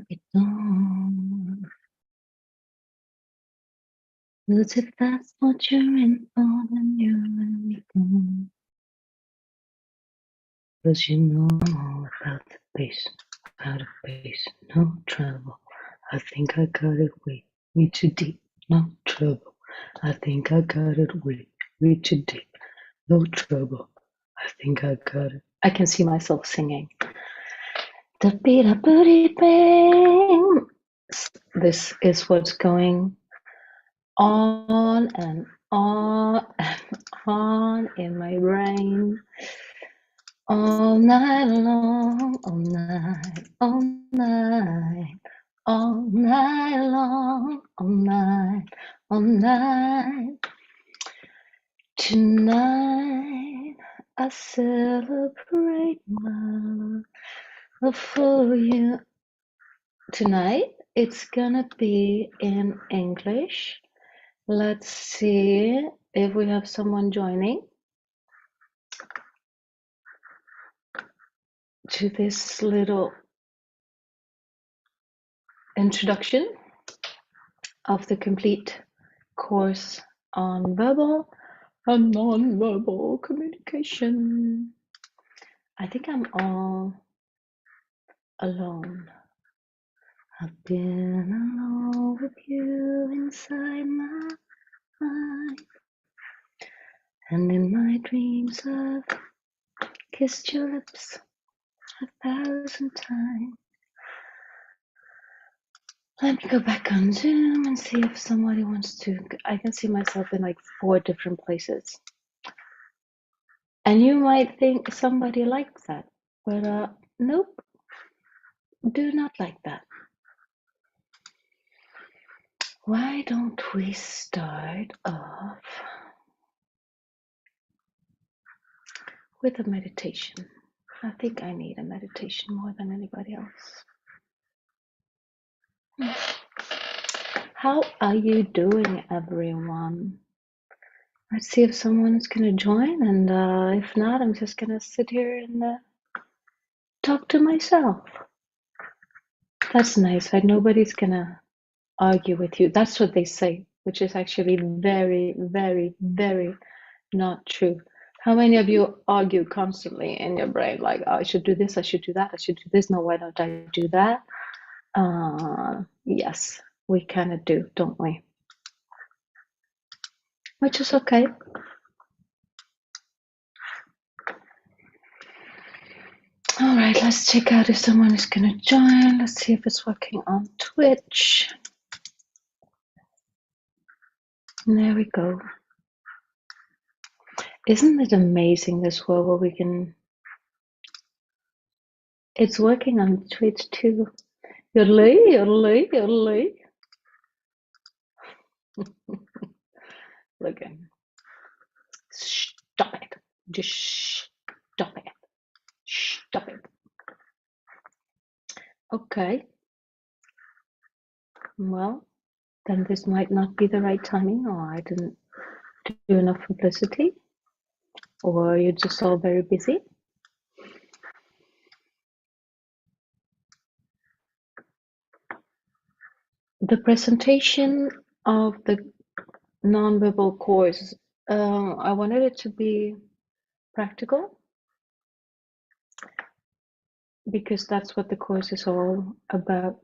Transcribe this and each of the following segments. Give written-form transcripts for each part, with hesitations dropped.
it on. 'Cause if that's what you're in for, then you're really gone. 'Cause you know I'm all about the bass, out of bass, no trouble. I think I got it way too deep, no trouble. I think I got it way too deep, no trouble. I think I got it. I can see myself singing. Da-be-da-booty-bang. This is what's going on and on and on in my brain. All night long, all night, all night, all night long, all night, all night. Tonight I celebrate my love for you. Tonight it's gonna be in English. Let's see if we have someone joining to this little introduction of the complete course on verbal and non-verbal communication. I think I'm all alone. I've been alone with you inside my mind, and in my dreams I've kissed your lips 1,000 times. Let me go back on Zoom and see if somebody wants to. I can see myself in like 4 different places. And you might think somebody likes that, but nope, do not like that. Why don't we start off with a meditation? I think I need a meditation more than anybody else. How are you doing, everyone? Let's see if someone is going to join, and if not, I'm just going to sit here and talk to myself. That's nice, right? Nobody's going to argue with you. That's what they say, which is actually very, very, very not true. How many of you argue constantly in your brain, like, oh, I should do this, I should do that, I should do this, no, why don't I do that? Yes, we kind of do, don't we? Which is okay. All right, let's check out if someone is going to join. Let's see if it's working on Twitch. And there we go. Isn't it amazing, this world where we can... It's working on Twitch too. Yodelay, yodelay, yodelay. Look at him. Stop it. Just stop it. Stop it. Okay. Well, then this might not be the right timing, or I didn't do enough publicity, or you're just all very busy. The presentation of the nonverbal course, I wanted it to be practical, because that's what the course is all about.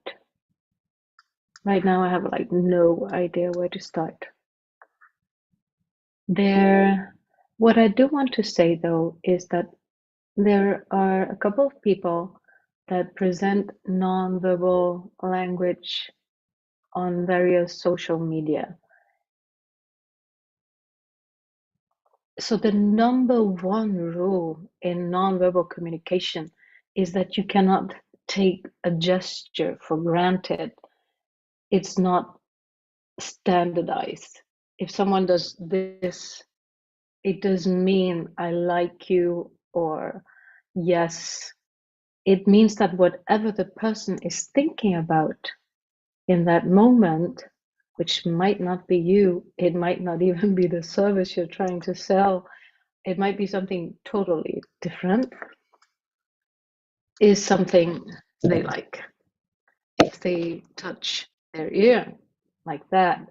Right now I have like no idea where to start. What I do want to say though is that there are a couple of people that present nonverbal language on various social media. So the number one rule in nonverbal communication is that you cannot take a gesture for granted. It's not standardized. If someone does this, it doesn't mean I like you or yes. It means that whatever the person is thinking about in that moment, which might not be you, it might not even be the service you're trying to sell, it might be something totally different, is something they like. If they touch their ear like that,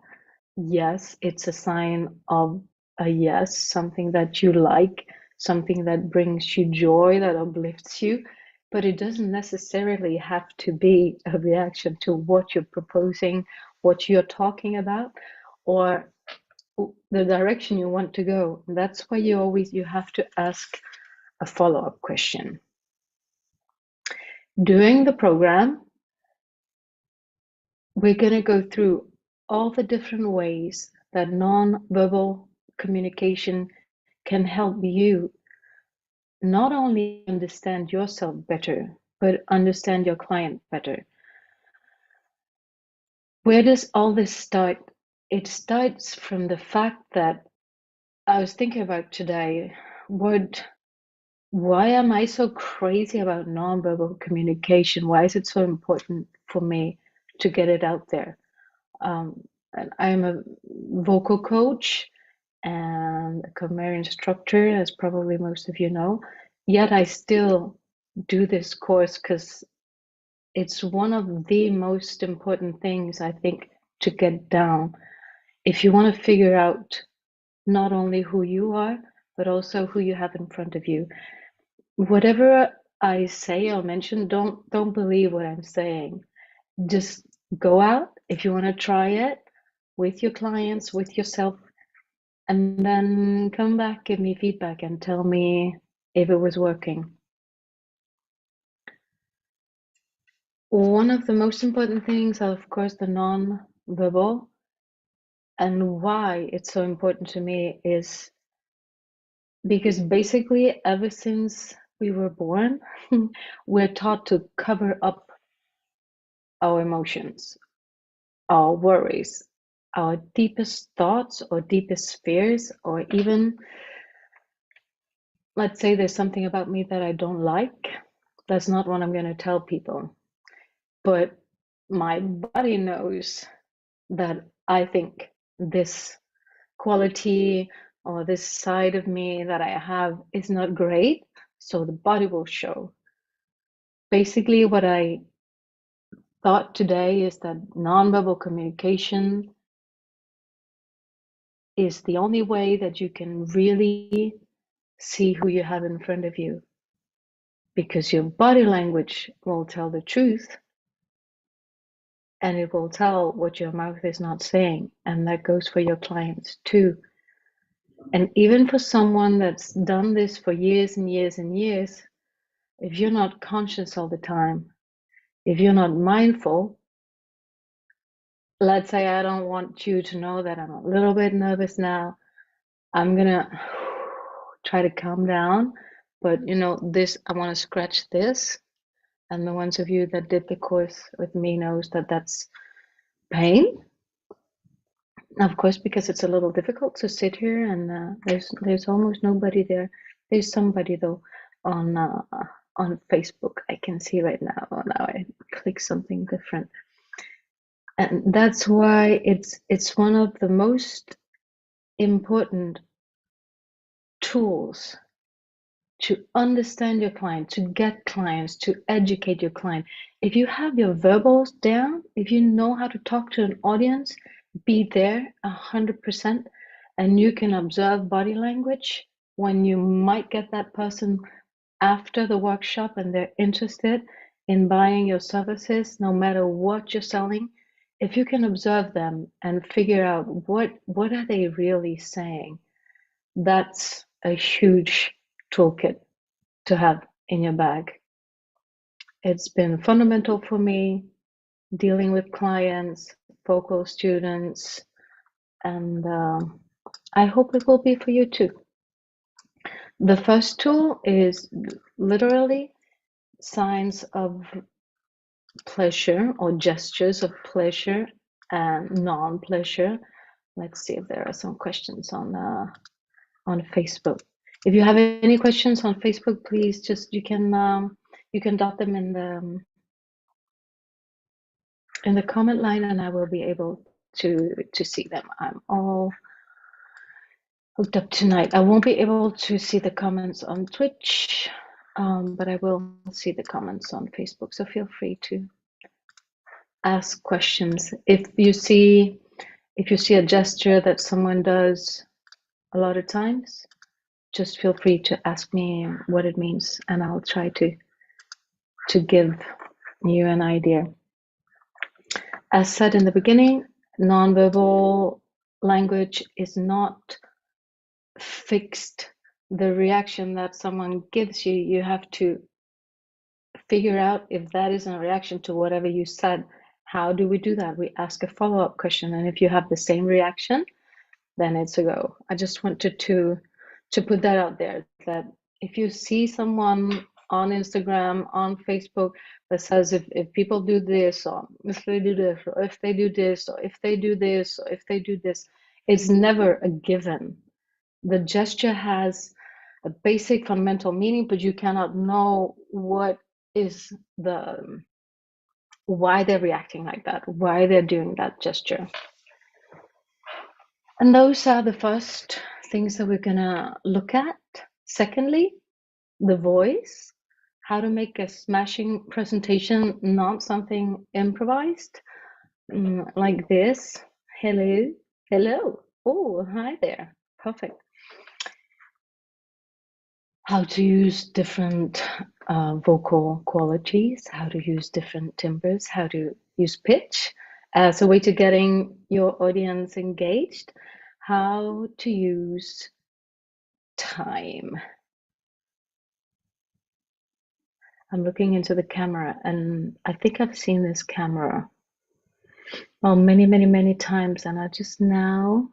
yes, it's a sign of a yes, something that you like, something that brings you joy, that uplifts you, but it doesn't necessarily have to be a reaction to what you're proposing, what you're talking about, or the direction you want to go. That's why you have to ask a follow-up question. During the program, we're going to go through all the different ways that non-verbal communication can help you not only understand yourself better, but understand your client better. Where does all this start? It starts from the fact that I was thinking about today, why am I so crazy about nonverbal communication? Why is it so important for me to get it out there? And I'm a vocal coach and a KonMari instructor, as probably most of you know. Yet I still do this course because it's one of the most important things, I think, to get down. If you want to figure out not only who you are, but also who you have in front of you. Whatever I say or mention, don't believe what I'm saying. Just go out if you want to try it with your clients, with yourself, and then come back, give me feedback, and tell me if it was working. One of the most important things are, of course, the non-verbal, and why it's so important to me is because basically ever since we were born, we're taught to cover up our emotions, our worries, our deepest thoughts or deepest fears, or even, let's say there's something about me that I don't like. That's not what I'm going to tell people. But my body knows that I think this quality or this side of me that I have is not great. So the body will show. Basically, what I thought today is that nonverbal communication is the only way that you can really see who you have in front of you, because your body language will tell the truth and it will tell what your mouth is not saying. And that goes for your clients too. And even for someone that's done this for years and years and years, if you're not conscious all the time, if you're not mindful, let's say I don't want you to know that I'm a little bit nervous now. I'm gonna try to calm down, but this, I want to scratch this. And the ones of you that did the course with me knows that that's pain. Of course, because it's a little difficult to sit here and there's almost nobody there. There's somebody though on Facebook. I can see right now. Oh, now I click something different, and that's why it's one of the most important tools to understand your client, to get clients, to educate your client. If you have your verbals down, if you know how to talk to an audience, be there 100%, and you can observe body language when you might get that person after the workshop and they're interested in buying your services, no matter what you're selling. If you can observe them and figure out what are they really saying, that's a huge toolkit to have in your bag. It's been fundamental for me dealing with clients, vocal students, and I hope it will be for you too. The first tool is literally signs of pleasure or gestures of pleasure and non-pleasure. Let's see if there are some questions on Facebook. If you have any questions on Facebook, please just you can drop them in the comment line, and I will be able to see them. I'm all hooked up tonight. I won't be able to see the comments on Twitch, but I will see the comments on Facebook. So feel free to ask questions. If you see a gesture that someone does a lot of times, just feel free to ask me what it means, and I'll try to give you an idea. As said in the beginning, nonverbal language is not fixed. The reaction that someone gives you, you have to figure out if that is a reaction to whatever you said. How do we do that? We ask a follow-up question, and if you have the same reaction, then it's a go. I just wanted to put that out there, that if you see someone on Instagram, on Facebook, that says if people do this, or if they do this, or if they do this, or if they do this, or if they do this, it's never a given. The gesture has a basic fundamental meaning, but you cannot know what is why they're reacting like that, why they're doing that gesture. And those are the first things that we're gonna look at. Secondly, the voice, how to make a smashing presentation, not something improvised, like this. Hello, hello. Oh, hi there. Perfect. How to use different vocal qualities, how to use different timbres, how to use pitch as a way to getting your audience engaged, how to use time. I'm looking into the camera, and I think I've seen this camera well many times, and I just now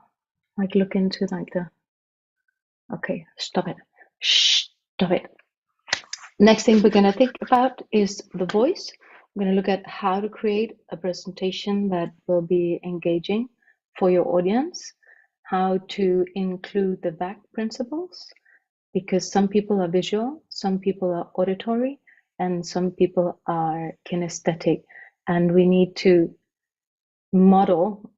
like look into like the okay, stop it. Stop it. Next thing we're going to think about is the voice. We're going to look at how to create a presentation that will be engaging for your audience, how to include the VAC principles, because some people are visual, some people are auditory, and some people are kinesthetic, and we need to model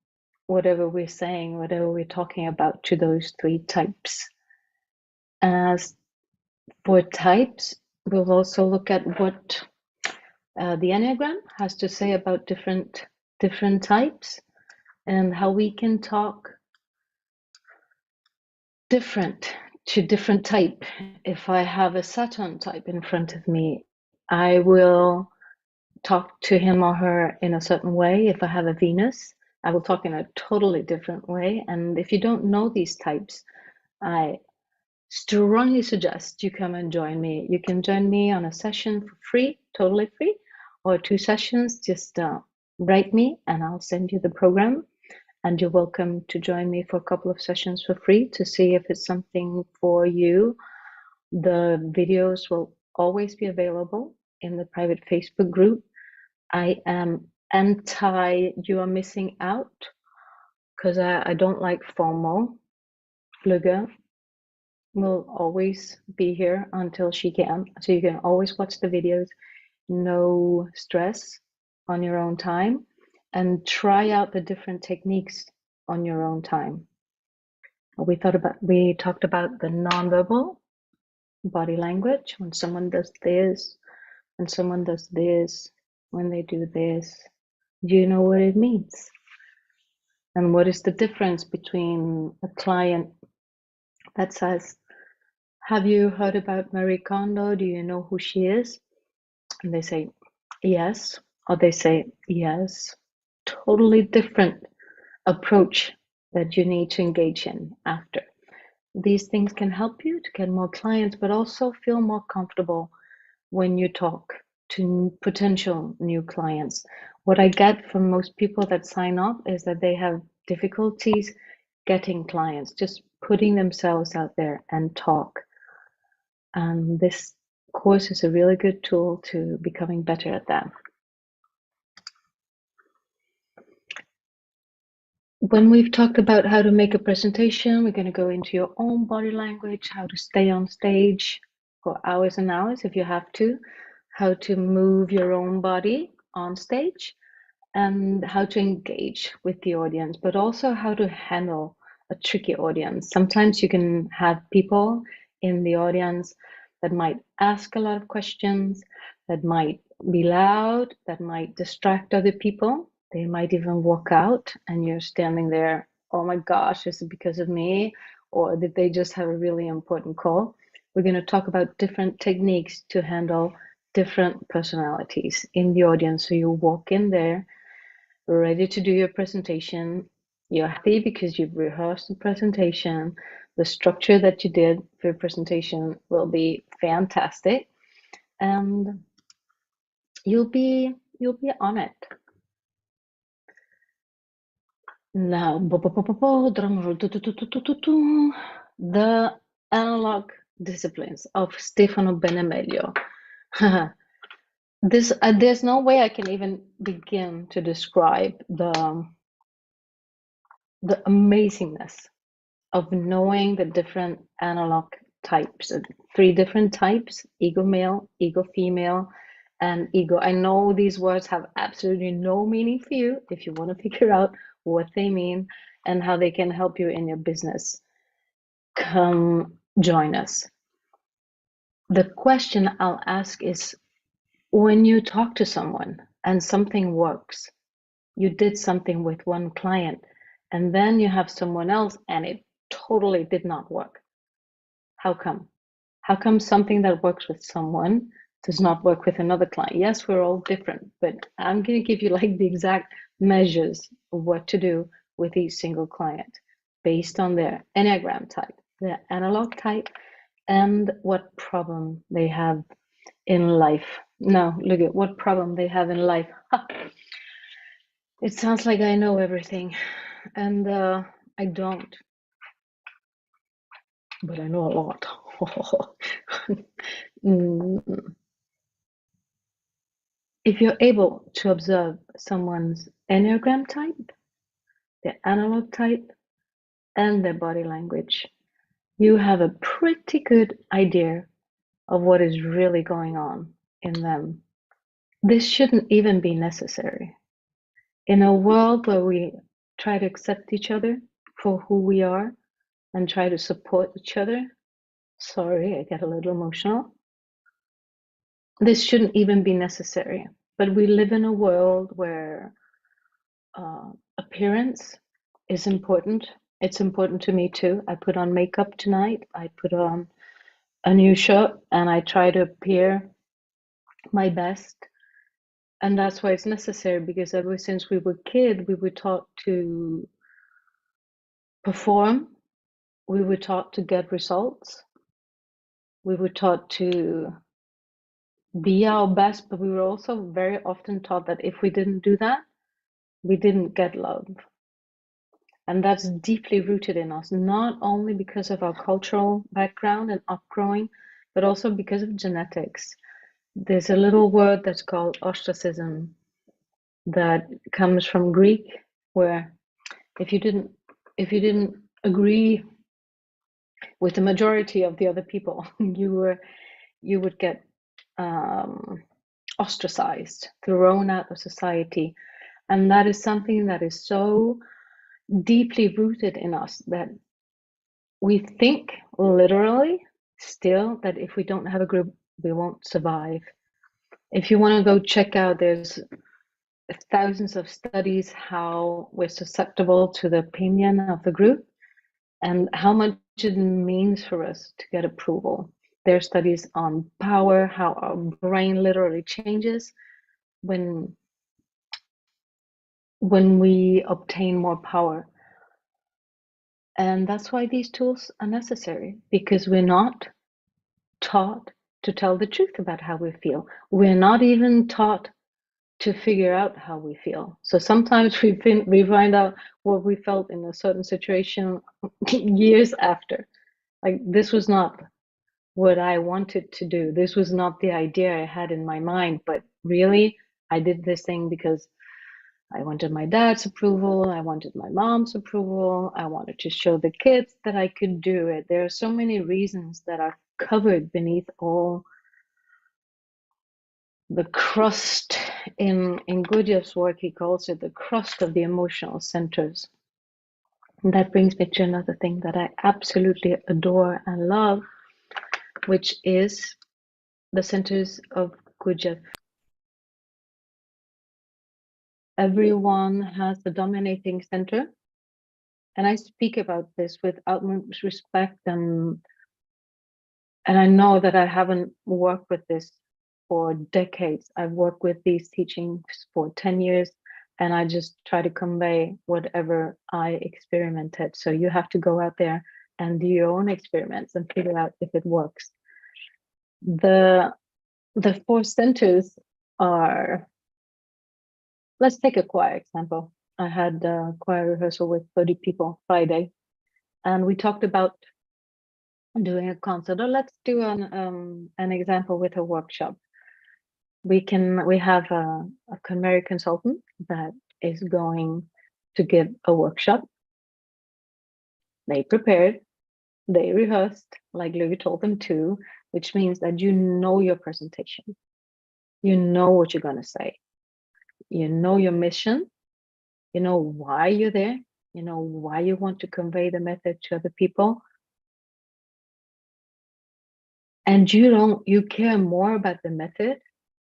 whatever we're saying, whatever we're talking about, to those three types. As for types, we'll also look at what the Enneagram has to say about different types, and how we can talk different to different type. If I have a Saturn type in front of me, I will talk to him or her in a certain way. If I have a Venus, I will talk in a totally different way. And if you don't know these types, I strongly suggest you come and join me. You can join me on a session for free, totally free, or 2 sessions. Just write me and I'll send you the program. And you're welcome to join me for a couple of sessions for free to see if it's something for you. The videos will always be available in the private Facebook group. I am anti you are missing out, because I don't like FOMO. Lykke will always be here until she can. So you can always watch the videos, no stress, on your own time, and try out the different techniques on your own time. We talked about the nonverbal body language, when someone does this, when someone does this, when they do this. Do you know what it means? And what is the difference between a client that says, have you heard about Marie Kondo? Do you know who she is? And they say, yes. Or they say, yes. Totally different approach that you need to engage in after. These things can help you to get more clients, but also feel more comfortable when you talk to potential new clients. What I get from most people that sign up is that they have difficulties getting clients, just putting themselves out there and talk. And this course is a really good tool to becoming better at that. When we've talked about how to make a presentation, we're going to go into your own body language, how to stay on stage for hours and hours if you have to, how to move your own body on stage, and how to engage with the audience, but also how to handle a tricky audience. Sometimes you can have people in the audience that might ask a lot of questions, that might be loud, that might distract other people. They might even walk out and you're standing there, oh my gosh, is it because of me? Or did they just have a really important call? We're going to talk about different techniques to handle different personalities in the audience. So you walk in there ready to do your presentation. You're happy because you've rehearsed the presentation. The structure that you did for your presentation will be fantastic. And you'll be on it. Now, drum roll, the analog disciplines of Stefano Benemeglio. There's no way I can even begin to describe the amazingness of knowing the different analog types, 3 different types: ego male, ego female, and ego. I know these words have absolutely no meaning for you. If you want to figure out what they mean and how they can help you in your business, come join us. The question I'll ask is, when you talk to someone and something works, you did something with one client and then you have someone else and it totally did not work. How come? How come something that works with someone does not work with another client? Yes, we're all different, but I'm going to give you like the exact measures of what to do with each single client based on their Enneagram type, their analog type, and what problem they have in life. Now, look at what problem they have in life. It sounds like I know everything, and I don't, but I know a lot. If you're able to observe someone's Enneagram type, their analog type, and their body language, you have a pretty good idea of what is really going on in them. This shouldn't even be necessary. In a world where we try to accept each other for who we are and try to support each other, sorry, I get a little emotional. This shouldn't even be necessary. But we live in a world where appearance is important. It's important to me too. I put on makeup tonight. I put on a new shirt and I try to appear my best. And that's why it's necessary, because ever since we were kids, we were taught to perform. We were taught to get results. We were taught to be our best, but we were also very often taught that if we didn't do that, we didn't get love. And that's deeply rooted in us, not only because of our cultural background and upgrowing, but also because of genetics. There's a little word that's called ostracism that comes from Greek, where if you didn't agree with the majority of the other people, you would get ostracized, thrown out of society. And that is something that is so deeply rooted in us that we think literally still that if we don't have a group, we won't survive. If you want to go check out, there's thousands of studies how we're susceptible to the opinion of the group and how much it means for us to get approval. There are studies on power, how our brain literally changes when we obtain more power. And that's why these tools are necessary, because we're not taught to tell the truth about how we feel. We're not even taught to figure out how we feel. So sometimes we find out what we felt in a certain situation years after. Like, this was not what I wanted to do. This was not the idea I had in my mind, but really, I did this thing because I wanted my dad's approval, I wanted my mom's approval, I wanted to show the kids that I could do it. There are so many reasons that are covered beneath all the crust. In Gurdjieff's work, he calls it the crust of the emotional centers. And that brings me to another thing that I absolutely adore and love, which is the centers of Gurdjieff. Everyone has a dominating center. And I speak about this with utmost respect, and I know that I haven't worked with this for decades. I've worked with these teachings for 10 years, and I just try to convey whatever I experimented. So you have to go out there and do your own experiments and figure out if it works. The four centers are, let's take a choir example. I had a choir rehearsal with 30 people Friday, and we talked about doing a concert. Or let's do an example with a workshop. We have a KonMari consultant that is going to give a workshop. They prepared, they rehearsed, like Lykke told them to, which means that you know your presentation. You know what you're going to say. You know your mission. You know why you're there. You know why you want to convey the method to other people. And you care more about the method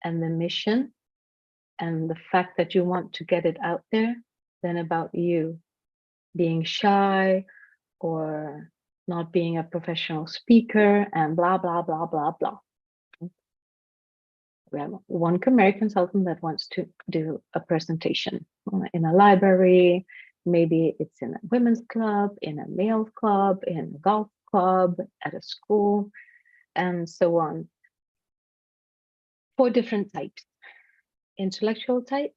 and the mission and the fact that you want to get it out there than about you being shy or not being a professional speaker and blah, blah, blah, blah, blah. We have one KonMari consultant that wants to do a presentation in a library. Maybe it's in a women's club, in a male club, in a golf club, at a school, and so on. 4 different types: intellectual type,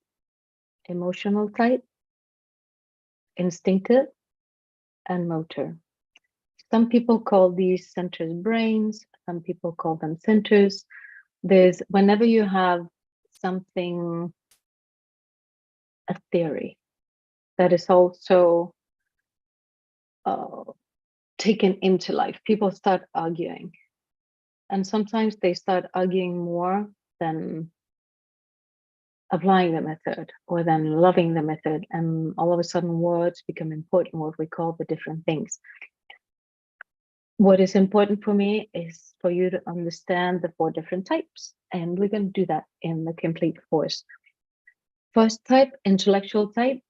emotional type, instinctive, and motor. Some people call these centers brains, some people call them centers. Whenever you have something, a theory, that is also taken into life, people start arguing. And sometimes they start arguing more than applying the method or than loving the method. And all of a sudden words become important, what we call the different things. What is important for me is for you to understand the 4 different types. And we're going to do that in the complete course. First type, intellectual type,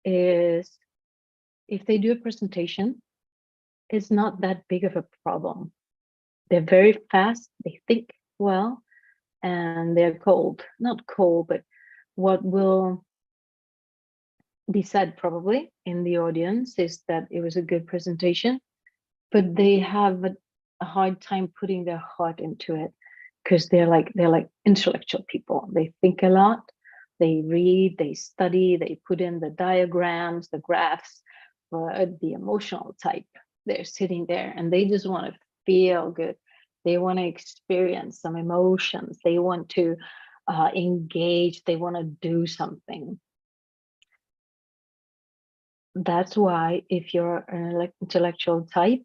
is if they do a presentation, it's not that big of a problem. They're very fast, they think well, and they're cold. Not cold, but what will be said probably in the audience is that it was a good presentation, but they have a hard time putting their heart into it because they're like intellectual people. They think a lot, they read, they study, they put in the diagrams, the graphs. But the emotional type, they're sitting there and they just want to feel good. They want to experience some emotions. They want to engage. They want to do something. That's why if you're an intellectual type,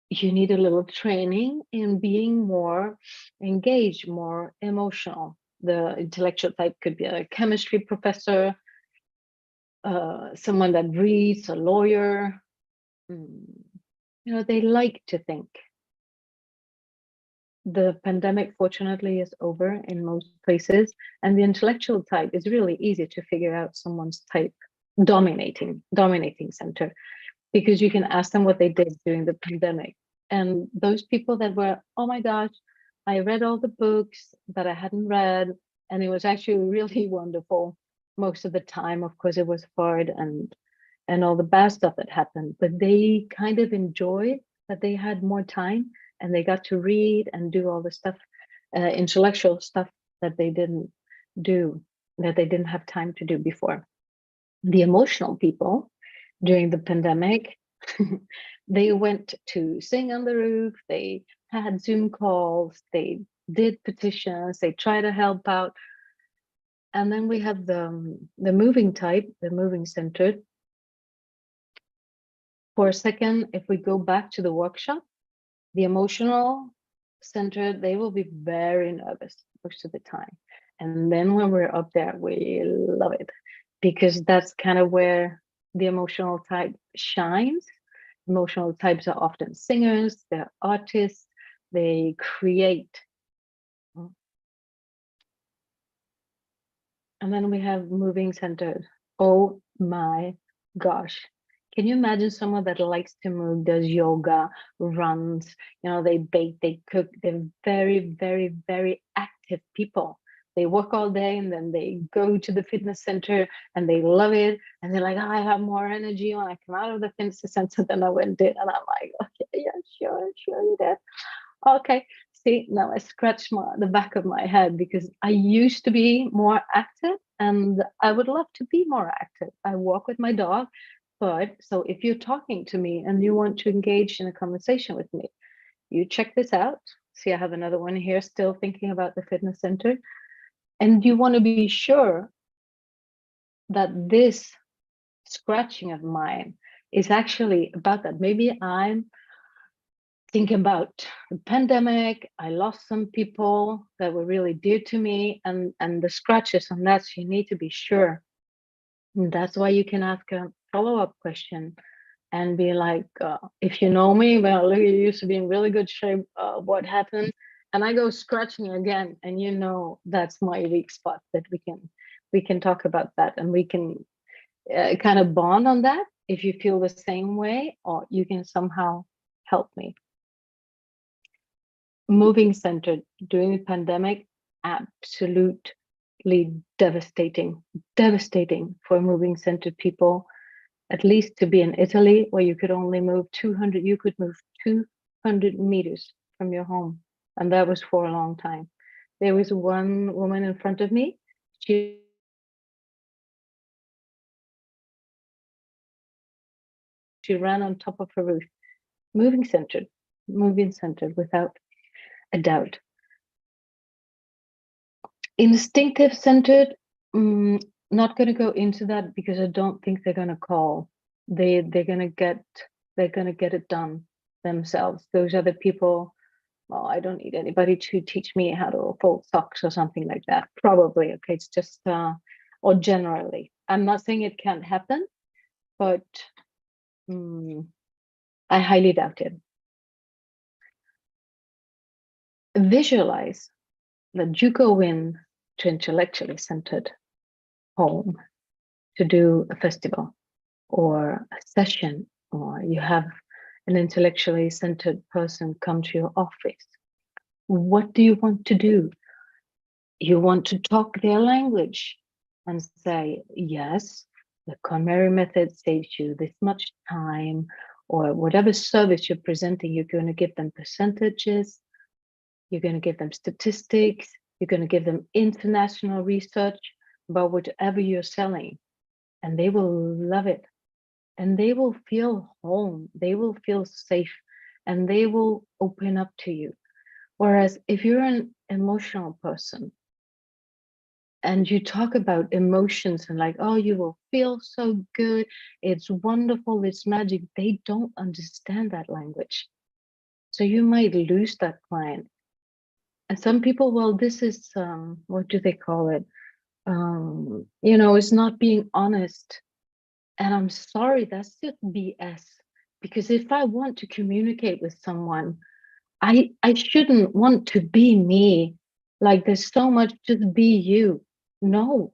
you need a little training in being more engaged, more emotional. The intellectual type could be a chemistry professor, someone that reads, a lawyer. They like to think. The pandemic, fortunately, is over in most places, and the intellectual type is really easy to figure out someone's type, dominating center, because you can ask them what they did during the pandemic. And those people that were, oh my gosh, I read all the books that I hadn't read, and it was actually really wonderful. Most of the time, of course, it was hard and all the bad stuff that happened, but they kind of enjoyed that they had more time and they got to read and do all the stuff, intellectual stuff that they didn't have time to do before. The emotional people during the pandemic, they went to sing on the roof, they had Zoom calls, they did petitions, they tried to help out. And then we have the moving type, the moving centered. For a second, if we go back to the workshop, the emotional center, they will be very nervous most of the time. And then when we're up there, we love it because that's kind of where the emotional type shines. Emotional types are often singers, they're artists, they create. And then we have moving centered. Oh my gosh. Can you imagine someone that likes to move, does yoga, runs, they bake, they cook, they're very, very, very active people. They work all day and then they go to the fitness center and they love it. And they're like, oh, I have more energy when I come out of the fitness center than I went in. And I'm like, okay, yeah, sure, you did. Okay. See, now I scratch the back of my head because I used to be more active and I would love to be more active. I walk with my dog, but so if you're talking to me and you want to engage in a conversation with me, you check this out. See, I have another one here still thinking about the fitness center. And you want to be sure that this scratching of mine is actually about that. Maybe I'm thinking about the pandemic. I lost some people that were really dear to me, and the scratches on that. So you need to be sure. And that's why you can ask a follow-up question and be like, if you know me, well, look, you used to be in really good shape. What happened? And I go scratching again, and that's my weak spot. That we can talk about that, and we can kind of bond on that. If you feel the same way, or you can somehow help me. Moving centered during the pandemic, absolutely devastating for moving centered people. At least to be in Italy, where you could only move 200, you could move 200 meters from your home, and that was for a long time. There was one woman in front of me. She ran on top of her roof. Moving centered without a doubt. Instinctive centered, not going to go into that because I don't think they're going to call. They're going to get it done themselves. Those are the people. Well, I don't need anybody to teach me how to fold socks or something like that. Probably, okay. It's just or generally. I'm not saying it can't happen, but I highly doubt it. Visualize that you go in to intellectually centered home to do a festival or a session, or you have an intellectually centered person come to your office. What do you want to do? You want to talk their language and say, yes, the KonMari method saves you this much time, or whatever service you're presenting, you're going to give them percentages, you're going to give them statistics, you're going to give them international research about whatever you're selling, and they will love it. And they will feel home, they will feel safe, and they will open up to you. Whereas if you're an emotional person and you talk about emotions and like, oh, you will feel so good, it's wonderful, it's magic, they don't understand that language. So you might lose that client. And some people, well, this is, what do they call it? It's not being honest. And I'm sorry, that's just BS. Because if I want to communicate with someone, I shouldn't want to be me. Like there's so much, just be you. No,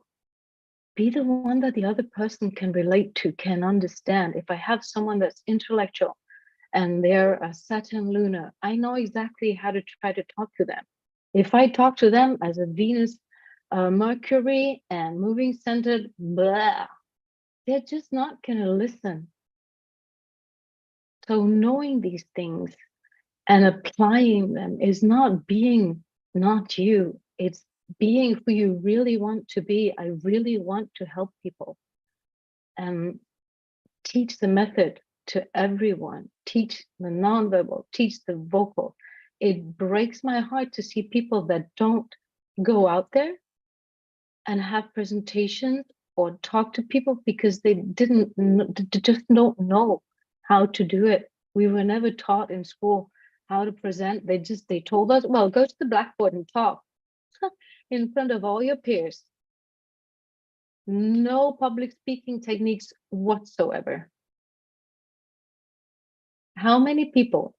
be the one that the other person can relate to, can understand. If I have someone that's intellectual and they're a Saturn lunar, I know exactly how to try to talk to them. If I talk to them as a Venus, Mercury and moving centered, blah, they're just not going to listen. So knowing these things and applying them is not being not you. It's being who you really want to be. I really want to help people. And teach the method to everyone. Teach the nonverbal, teach the vocal. It breaks my heart to see people that don't go out there and have presentations or talk to people because they just don't know how to do it. We were never taught in school how to present. They told us, well, go to the blackboard and talk in front of all your peers. No public speaking techniques whatsoever. How many people,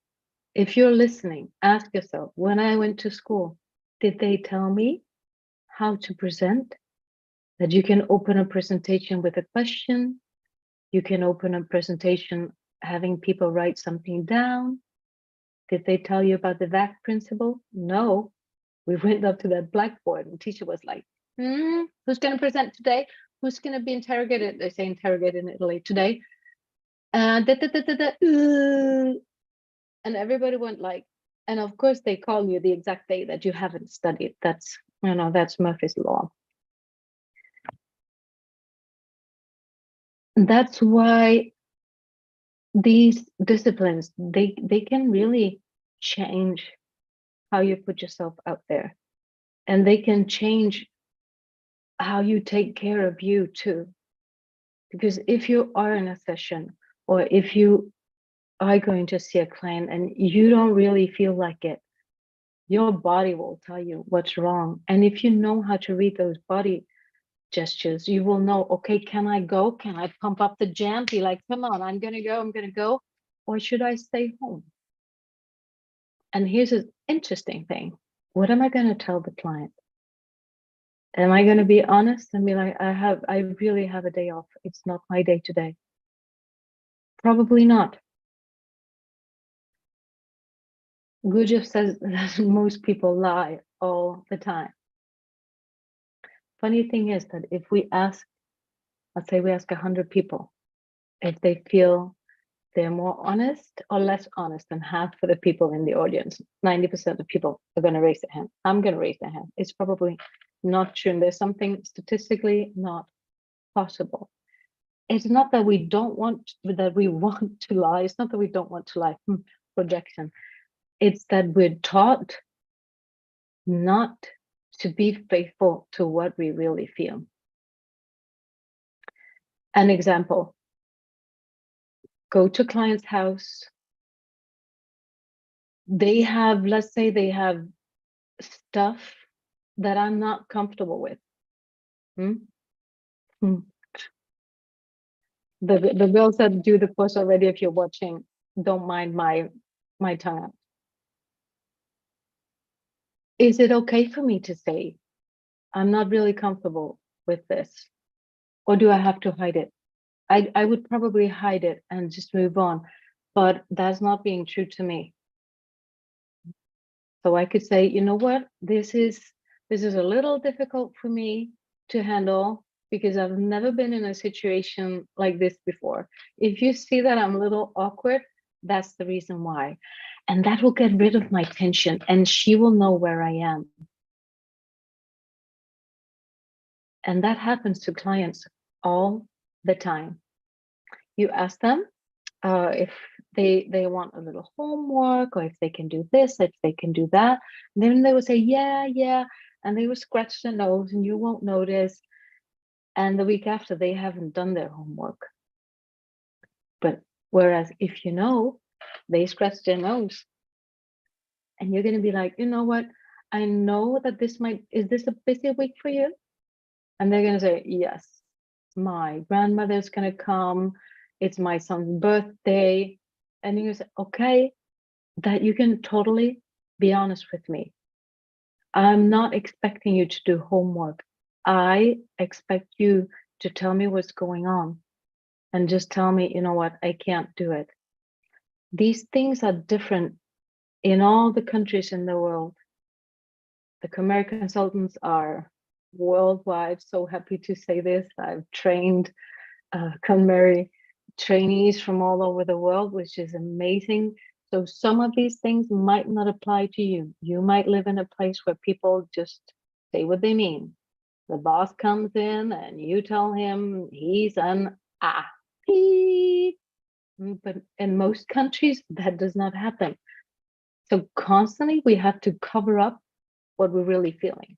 if you're listening, ask yourself, when I went to school, did they tell me how to present? that you can open a presentation with a question. You can open a presentation having people write something down. Did they tell you about the VAC principle? No. We went up to that blackboard and the teacher was like, who's going to present today? Who's going to be interrogated? They say interrogated in Italy today. And everybody went like, and of course they call you the exact day that you haven't studied. That's, that's Murphy's Law. That's why these disciplines, they can really change how you put yourself out there, and they can change how you take care of you too. Because if you are in a session, or if you are going to see a client and you don't really feel like it, your body will tell you what's wrong. And if you know how to read those body gestures, you will know, okay, can I go? Can I pump up the jam? Be like, come on, I'm gonna go. Or should I stay home? And here's an interesting thing. What am I gonna tell the client? Am I gonna be honest and be like, I really have a day off. It's not my day today. Probably not. Gurdjieff says that most people lie all the time. Funny thing is that if we ask, let's say we ask 100 people, if they feel they're more honest or less honest, than half of the people in the audience, 90% of people are going to raise their hand. I'm going to raise their hand. It's probably not true. And there's something statistically not possible. It's not that we don't want, that we want to lie. It's not that we don't want to lie. Projection. It's that we're taught not to be faithful to what we really feel. An example, go to a client's house. They have, let's say they have stuff that I'm not comfortable with. The girls that do the course already, if you're watching, don't mind my tongue out. Is it okay for me to say, I'm not really comfortable with this? Or do I have to hide it? I would probably hide it and just move on, but that's not being true to me. So I could say, you know what, this is a little difficult for me to handle because I've never been in a situation like this before. If you see that I'm a little awkward, that's the reason why. And that will get rid of my tension, and she will know where I am. And that happens to clients all the time. You ask them if they want a little homework, or if they can do this, if they can do that. And then they will say, yeah. And they will scratch their nose and you won't notice. And the week after, they haven't done their homework. But whereas if you know, they scratch their nose. And you're going to be like, you know what? I know that is this a busy week for you? And they're going to say, yes, my grandmother's going to come. It's my son's birthday. And you say, okay, that you can totally be honest with me. I'm not expecting you to do homework. I expect you to tell me what's going on and just tell me, you know what, I can't do it. These things are different in all the countries in the world. The KonMari consultants are worldwide. So happy to say this. I've trained KonMari trainees from all over the world, which is amazing. So some of these things might not apply to you. You might live in a place where people just say what they mean. The boss comes in and you tell him he's an beep. But in most countries, that does not happen. So constantly we have to cover up what we're really feeling.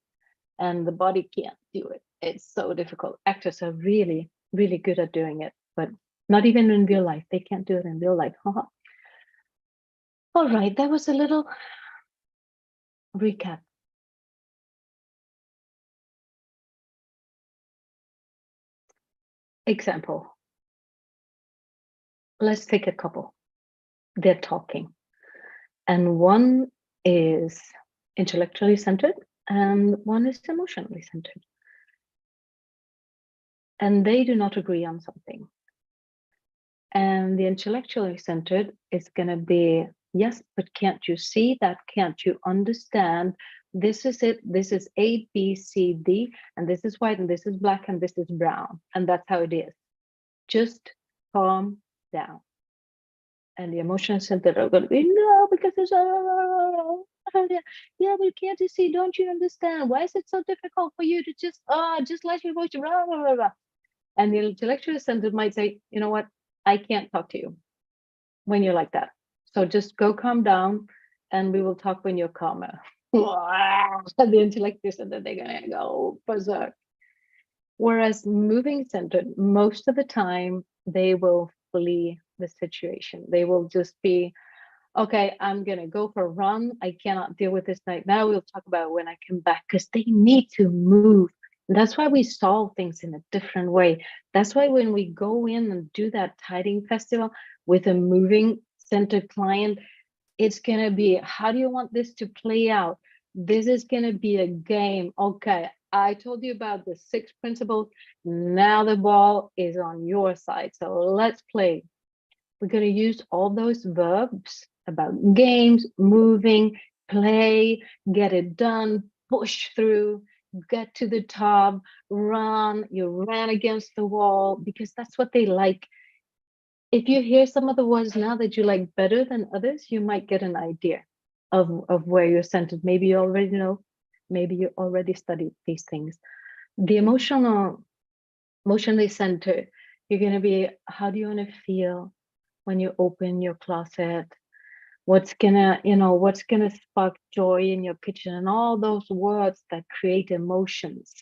And the body can't do it. It's so difficult. Actors are really, really good at doing it, but not even in real life. They can't do it in real life. All right, that was a little recap. Example. Let's take a couple. They're talking. And one is intellectually centered and one is emotionally centered. and they do not agree on something. And the intellectually centered is going to be, yes, but can't you see that? Can't you understand? This is it. This is A, B, C, D, and this is white, and this is black, and this is brown. And that's how it is. Just calm down. And the emotional centered are going to be, no, because there's yeah, but can't you see? Don't you understand? Why is it so difficult for you to just let your emotion, blah, blah, blah, blah. And the intellectually centered might say, you know what? I can't talk to you when you're like that. So just go calm down and we will talk when you're calmer. And the intellectually centered, they're going to go berserk. Whereas moving centered, most of the time, they will flee the situation. They will just be, okay, I'm going to go for a run. I cannot deal with this right now. We'll talk about it when I come back, because they need to move. And that's why we solve things in a different way. That's why when we go in and do that tidying festival with a moving centered client, it's going to be, how do you want this to play out? This is going to be a game. Okay, I told you about the 6 principles. Now the ball is on your side. So let's play. We're going to use all those verbs about games, moving, play, get it done, push through, get to the top, run. You ran against the wall, because that's what they like. If you hear some of the words now that you like better than others, you might get an idea of where you're centered. Maybe you already know, maybe you already studied these things. The emotionally centered, you're going to be, how do you want to feel when you open your closet? What's gonna spark joy in your kitchen? And all those words that create emotions,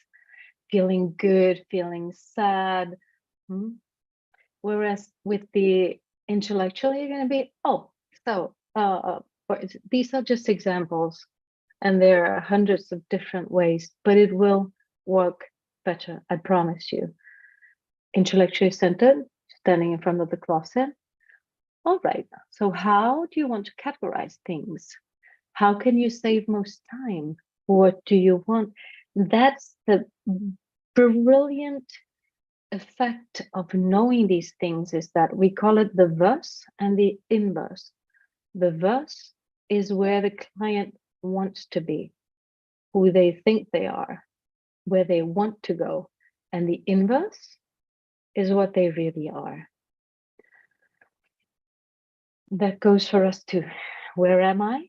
feeling good, feeling sad. Whereas with the intellectual, you're going to be, these are just examples, and there are hundreds of different ways, but it will work better, I promise you. Intellectually centered, standing in front of the closet. All right, so how do you want to categorize things? How can you save most time? What do you want? That's the brilliant effect of knowing these things, is that we call it the verse and the inverse. The verse is where the client wants to be, who they think they are, where they want to go. And the inverse is what they really are. That goes for us too. Where am I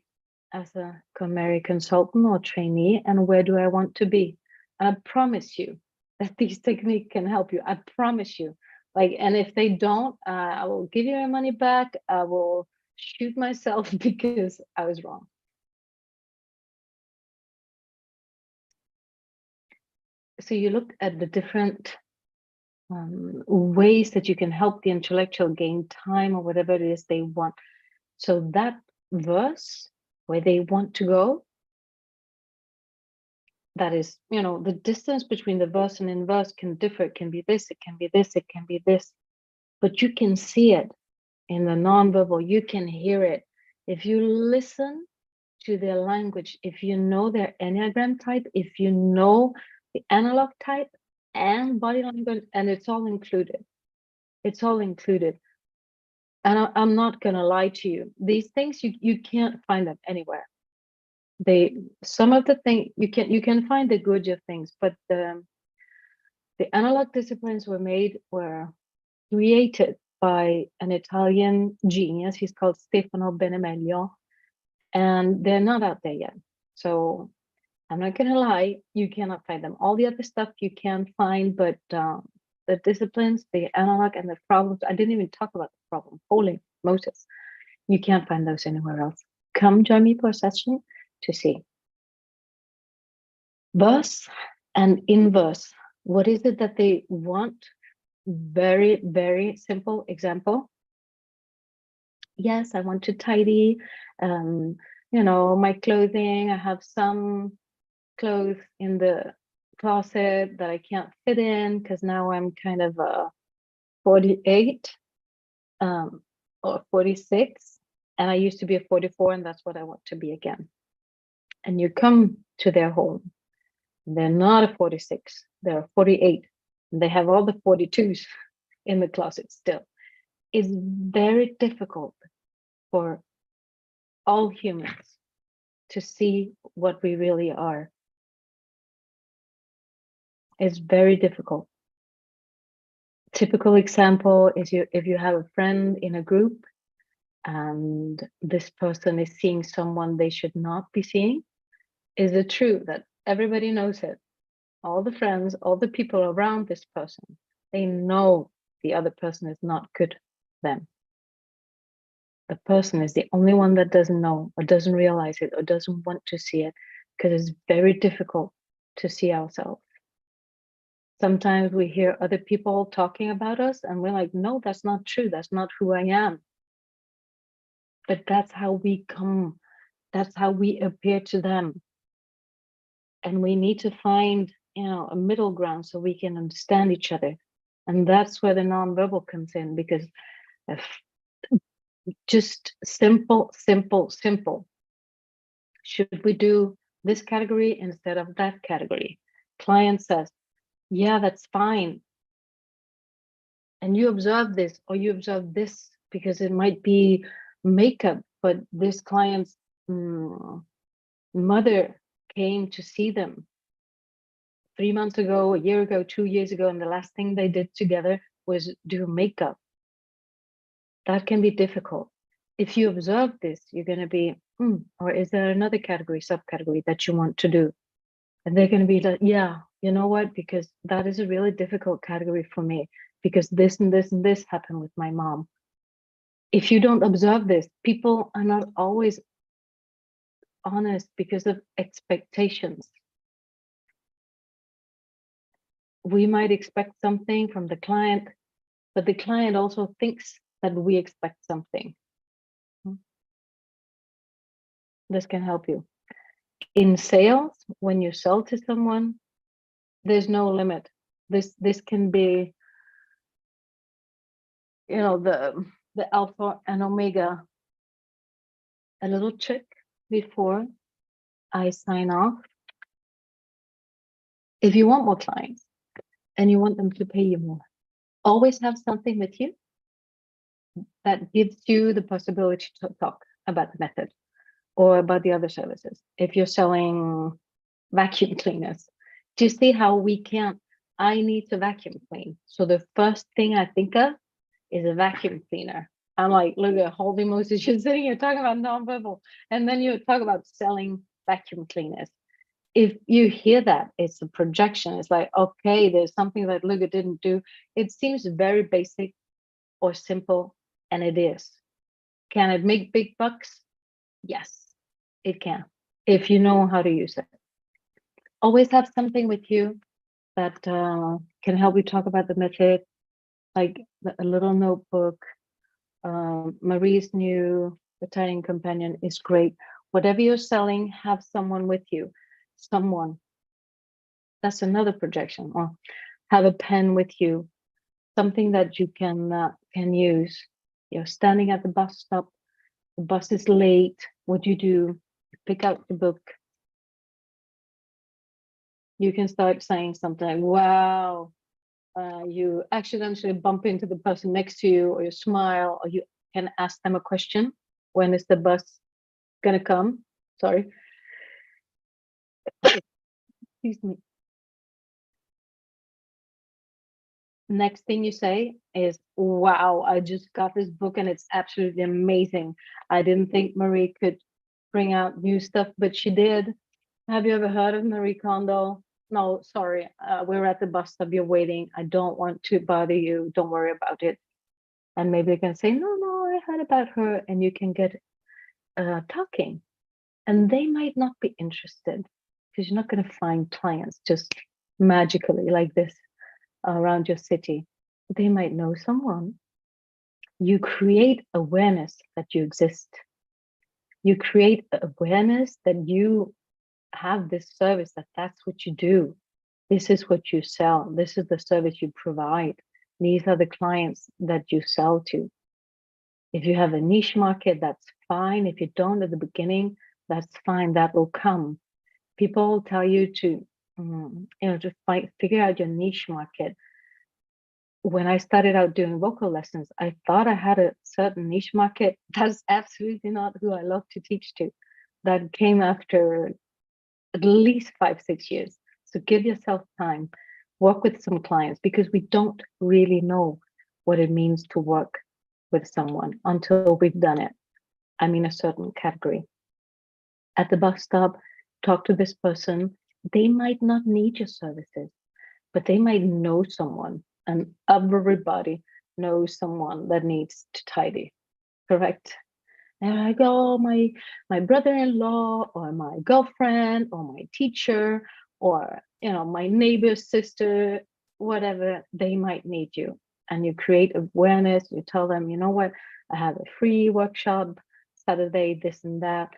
as a KonMari consultant or trainee, and where do I want to be? And I promise you that these techniques can help you. I promise you. And if they don't, I will give you my money back. I will shoot myself because I was wrong. So you look at the different ways that you can help the intellectual gain time or whatever it is they want. So that verse, where they want to go, that is, the distance between the verse and inverse can differ. It can be this, it can be this, it can be this. But you can see it in the nonverbal. You can hear it. If you listen to their language, if you know their Enneagram type, if you know the analog type and body language, and it's all included. It's all included. And I'm not going to lie to you. These things, you can't find them anywhere. Some of the things you can find the Goja things, but the analog disciplines were created by an Italian genius. He's called Stefano Benemeglio, and they're not out there yet. So I'm not gonna lie, you cannot find them. All the other stuff you can find, but the disciplines, the analog and the problems, I didn't even talk about the problem, holy Moses. You can't find those anywhere else. Come join me for a session to see. Verse and inverse. What is it that they want? Very, very simple example. Yes, I want to tidy, my clothing. I have some clothes in the closet that I can't fit in because now I'm kind of 48 or 46, and I used to be a 44, and that's what I want to be again. And you come to their home. They're not a 46, they're a 48. They have all the 42s in the closet still. It's very difficult for all humans to see what we really are. It's very difficult. Typical example is if you have a friend in a group and this person is seeing someone they should not be seeing. Is it true that everybody knows it? All the friends, all the people around this person, they know the other person is not good for them. The person is the only one that doesn't know or doesn't realize it or doesn't want to see it, because it's very difficult to see ourselves. Sometimes we hear other people talking about us and we're like, no, that's not true. That's not who I am. But that's how we come. That's how we appear to them. And we need to find, a middle ground so we can understand each other. And that's where the nonverbal comes in, because just simple. Should we do this category instead of that category? Client says, yeah, that's fine. And you observe this, or you observe this, because it might be makeup, but this client's mother came to see them 3 months ago, a year ago, 2 years ago, and the last thing they did together was do makeup. That can be difficult. If you observe this, you're going to be, or is there another category, subcategory that you want to do? And they're going to be like, yeah, you know what? Because that is a really difficult category for me, because this and this and this happened with my mom. If you don't observe this, people are not always honest because of expectations. We might expect something from the client, but the client also thinks that we expect something. This can help you. In sales, when you sell to someone, there's no limit. This can be, the alpha and omega. A little trick before I sign off. If you want more clients and you want them to pay you more, always have something with you that gives you the possibility to talk about the method or about the other services. If you're selling vacuum cleaners, do you see how I need to vacuum clean? So the first thing I think of is a vacuum cleaner. I'm like, look at holy Moses, you're sitting here talking about nonverbal, and then you talk about selling vacuum cleaners. If you hear that, it's a projection. It's like, okay, there's something that Lykke didn't do. It seems very basic or simple, and it is. Can it make big bucks? Yes, it can, if you know how to use it. Always have something with you that can help you talk about the method, like a little notebook. Marie's new Italian companion is great. Whatever you're selling, have someone with you. Someone. That's another projection. Or have a pen with you, something that you can use. You're standing at the bus stop. The bus is late. What do? You pick out the book. You can start saying something like, wow, you accidentally bump into the person next to you, or you smile, or you can ask them a question. When is the bus gonna come? Sorry. Excuse me. Next thing you say is, wow, I just got this book and it's absolutely amazing. I didn't think Marie could bring out new stuff, but she did. Have you ever heard of Marie Kondo? No, sorry, we're at the bus stop, you're waiting. I don't want to bother you. Don't worry about it. And maybe you can say, no, I heard about her, and you can get talking. And they might not be interested, because you're not going to find clients just magically like this around your city. They might know someone. You create awareness that you exist. You create awareness that you have this service, that's what you do. This is what you sell. This is the service you provide. These are the clients that you sell to. If you have a niche market, that's fine. If you don't at the beginning, that's fine. That will come. People will tell you to, figure out your niche market. when I started out doing vocal lessons, I thought I had a certain niche market. That's absolutely not who I love to teach to. That came after at least 5, 6 years. So give yourself time, work with some clients, because we don't really know what it means to work with someone until we've done it. I mean, a certain category. At the bus stop, talk to this person. They might not need your services, but they might know someone, and everybody knows someone that needs to tidy, correct? And I go, my brother-in-law or my girlfriend or my teacher or my neighbor's sister, whatever, they might need you. And you create awareness. You tell them, you know what, I have a free workshop Saturday, this and that.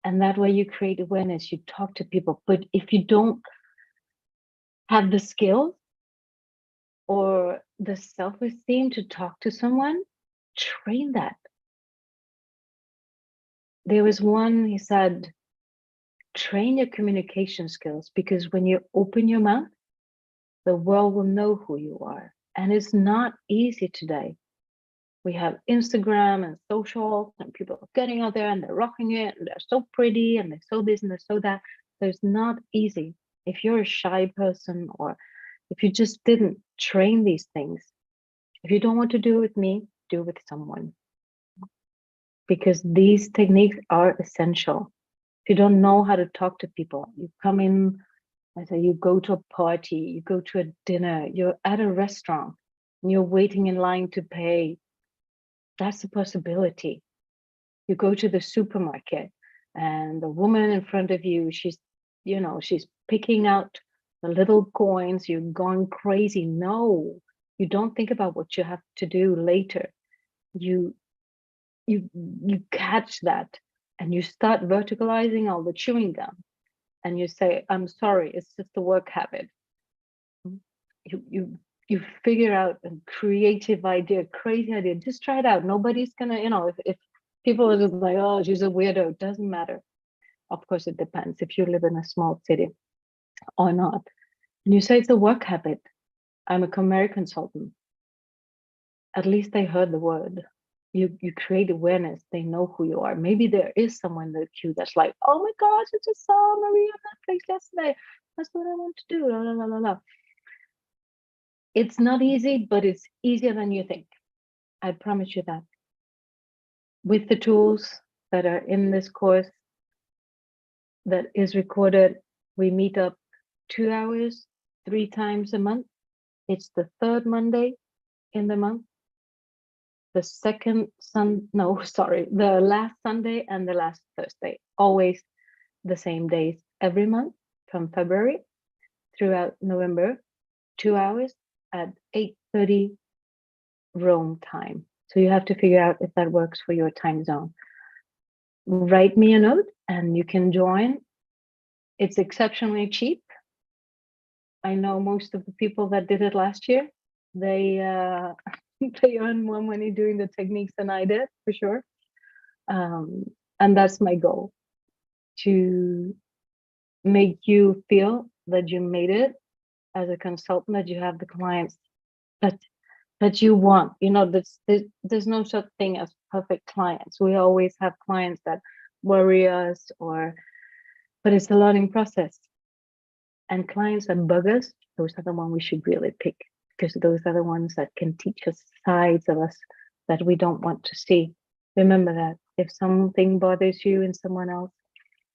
And that way you create awareness. You talk to people. But if you don't have the skills or the self-esteem to talk to someone, train that. There was one, he said, train your communication skills, because when you open your mouth, the world will know who you are. And it's not easy today. We have Instagram and social, and people are getting out there and they're rocking it, and they're so pretty, and they're so this and they're so that. So it's not easy. If you're a shy person, or if you just didn't train these things, if you don't want to do it with me, do it with someone. Because these techniques are essential. If you don't know how to talk to people, you come in, I say, you go to a party, you go to a dinner, you're at a restaurant, and you're waiting in line to pay. That's a possibility. You go to the supermarket, and the woman in front of you, she's picking out the little coins. You're going crazy. No, you don't think about what you have to do later. You catch that, and you start verticalizing all the chewing gum, and you say, I'm sorry, it's just a work habit. You figure out a creative idea, crazy idea. Just try it out. Nobody's gonna, if people are just like, oh, she's a weirdo, it doesn't matter. Of course, it depends if you live in a small city or not. And you say it's a work habit. I'm a KonMari consultant. At least they heard the word. You create awareness. They know who you are. Maybe there is someone in the queue that's like, oh my gosh, I just saw Maria on Netflix yesterday. That's what I want to do. La, la, la, la, la. It's not easy, but it's easier than you think. I promise you that. With the tools that are in this course that is recorded, we meet up 2 hours, 3 times a month. It's the third Monday in the month. The last Sunday and the last Thursday, always the same days every month from February throughout November, 2 hours at 8:30 Rome time. So you have to figure out if that works for your time zone. Write me a note and you can join. It's exceptionally cheap. I know most of the people that did it last year, they they earn more money doing the techniques than I did, for sure. And that's my goal, to make you feel that you made it as a consultant, that you have the clients that you want. There's no such thing as perfect clients. We always have clients that worry us, but it's a learning process. And clients that bug us, those are the ones we should really pick, because those are the ones that can teach us sides of us that we don't want to see. Remember that if something bothers you in someone else,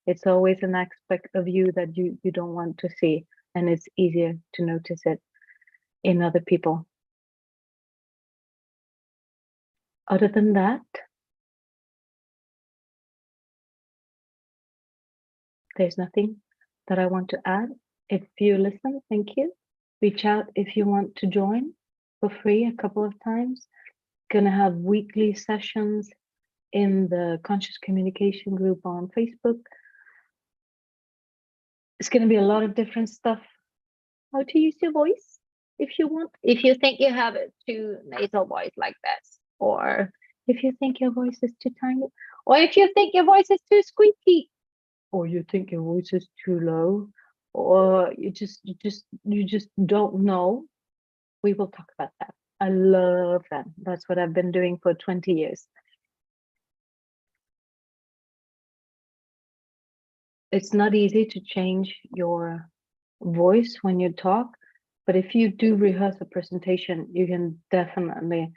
it's always an aspect of you that you don't want to see, and it's easier to notice it in other people. Other than that, there's nothing that I want to add. If you listen, thank you. Reach out if you want to join for free a couple of times. Gonna have weekly sessions in the conscious communication group on Facebook. It's gonna be a lot of different stuff. How to use your voice if you want. If you think you have a too nasal voice like this, or if you think your voice is too tiny, or if you think your voice is too squeaky, or you think your voice is too low, or you just don't know, we will talk about that. I love that. That's what I've been doing for 20 years. It's not easy to change your voice when you talk, but if you do rehearse a presentation, you can definitely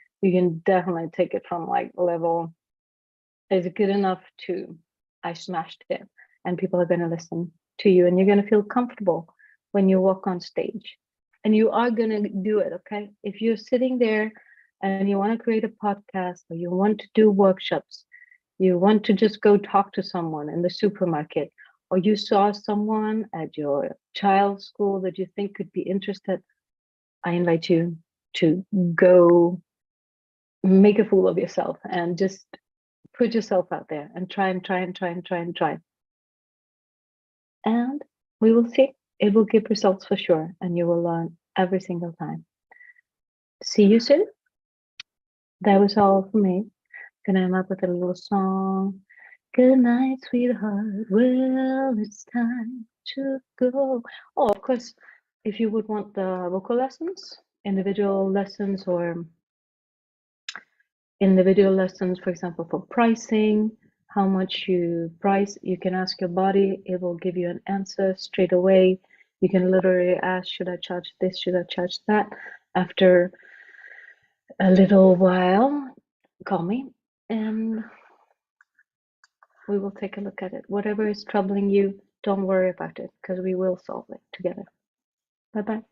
take it from like level, is it good enough to I smashed it, and people are going to listen to you, and you're going to feel comfortable when you walk on stage, and you are going to do it. Okay, if you're sitting there and you want to create a podcast, or you want to do workshops, you want to just go talk to someone in the supermarket, or you saw someone at your child's school that you think could be interested, I invite you to go make a fool of yourself and just put yourself out there and try and try and try and try and try. And we will see. It will give results for sure, and you will learn every single time. See you soon. That was all for me. Gonna end up with a little song. Good night, sweetheart. Well, it's time to go. Oh, of course, if you would want the vocal lessons, individual lessons, or individual lessons, for example, for pricing, how much you price, you can ask your body. It will give you an answer straight away. You can literally ask, should I charge this? Should I charge that? After a little while, call me and we will take a look at it. Whatever is troubling you, don't worry about it, because we will solve it together. Bye bye.